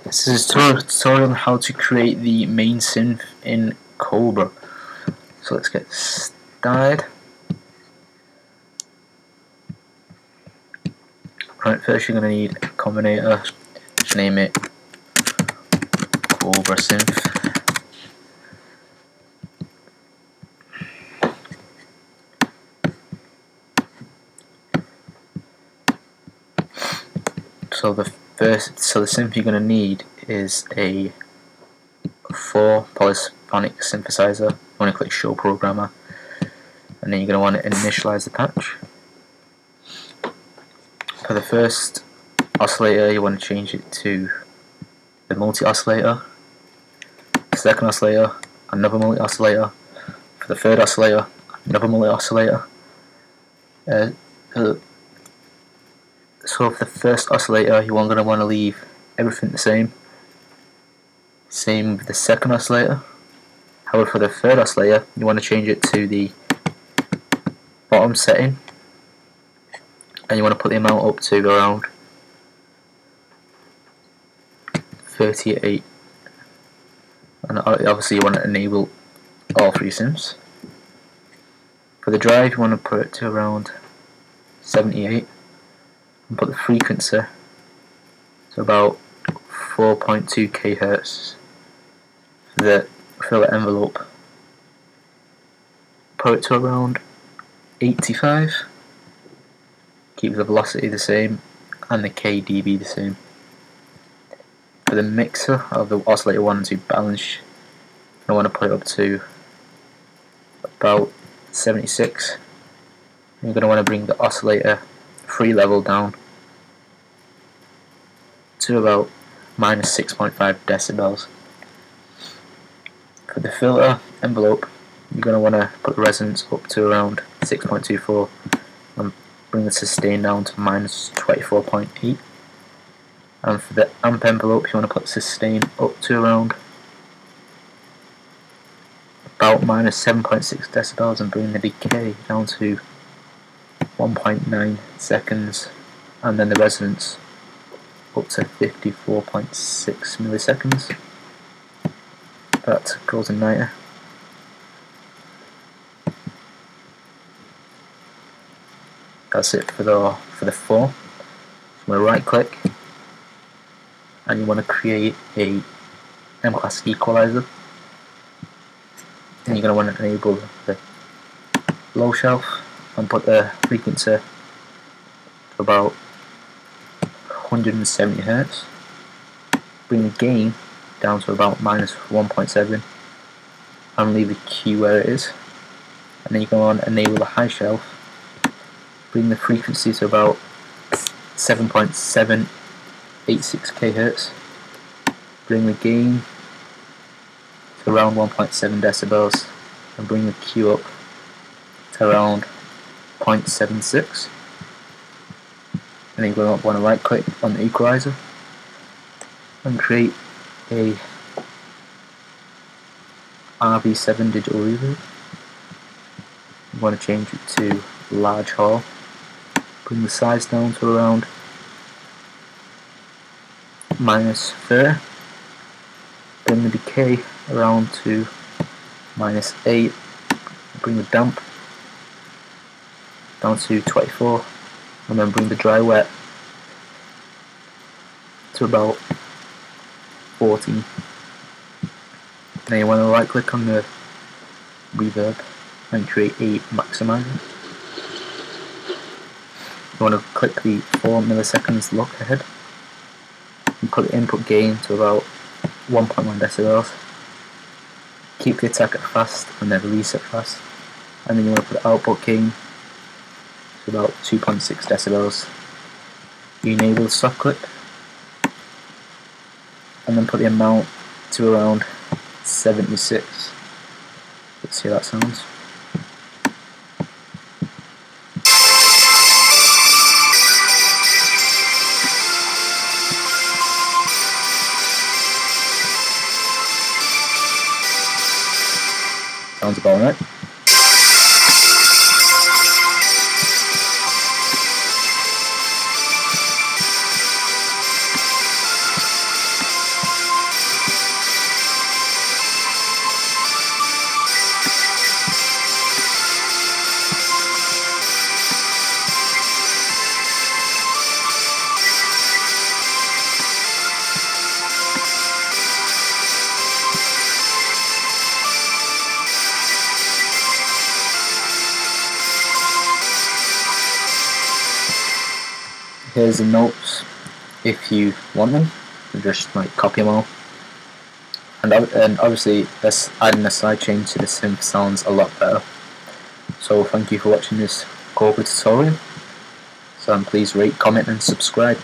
This is a tutorial on how to create the main synth in Cobra. So let's get started. Right, first you're going to need a combinator. Just name it Cobra Synth. So the synth you're going to need is a 4 polyphonic synthesizer. You want to click Show Programmer, and then you're going to want to initialize the patch. For the first oscillator, you want to change it to the multi-oscillator. The second oscillator, another multi-oscillator. For the third oscillator, another multi-oscillator. So for the first oscillator, you're going to want to leave everything the same. Same with the second oscillator. However, for the third oscillator, you want to change it to the bottom setting, and you want to put the amount up to around 38. And obviously, you want to enable all 3 synths. For the drive, you want to put it to around 78. And put the frequency to about 4.2 kHz. For the filter envelope, put it to around 85. Keep the velocity the same and the kdB the same. For the mixer of the oscillator 1 and 2 balance, I want to put it up to about 76. You're going to want to bring the oscillator 3 level down to about minus 6.5 decibels. For the filter envelope, you're going to want to put the resonance up to around 6.24 and bring the sustain down to minus 24.8. And for the amp envelope, you want to put sustain up to around about minus 7.6 decibels and bring the decay down to 1.9 seconds, and then the resonance up to 54.6 milliseconds. That goes in 90. That's it for the 4. So I'm going to right click, and you want to create a M-class equalizer. And you're going to want to enable the low shelf and put the frequency to about 170 Hz. Bring the gain down to about minus 1.7 and leave the Q where it is. And then you go on enable the high shelf. Bring the frequency to about 7.786 kHz. Bring the gain to around 1.7 decibels and bring the Q up to around 0.76. And then you're going to want to right click on the equalizer and create a RV7 digital reverb. You want to change it to large hall. Bring the size down to around minus 30. Bring the decay around to minus 8. Bring the damp down to 24, and then bring the dry wet to about 14. Then you want to right click on the reverb and create a maximizer. You want to click the 4 milliseconds look ahead and put the input gain to about 1.1 decibels. Keep the attack at fast and then release it fast. And then you want to put the output gain to about 2.6 decibels. You enable the soft clip and then put the amount to around 76. Let's see how that sounds. Sounds about right. here's the notes if you want them, just like copy them all. And obviously this adding a sidechain to the synth sounds a lot better. So thank you for watching this Cobra tutorial. So please rate, comment and subscribe.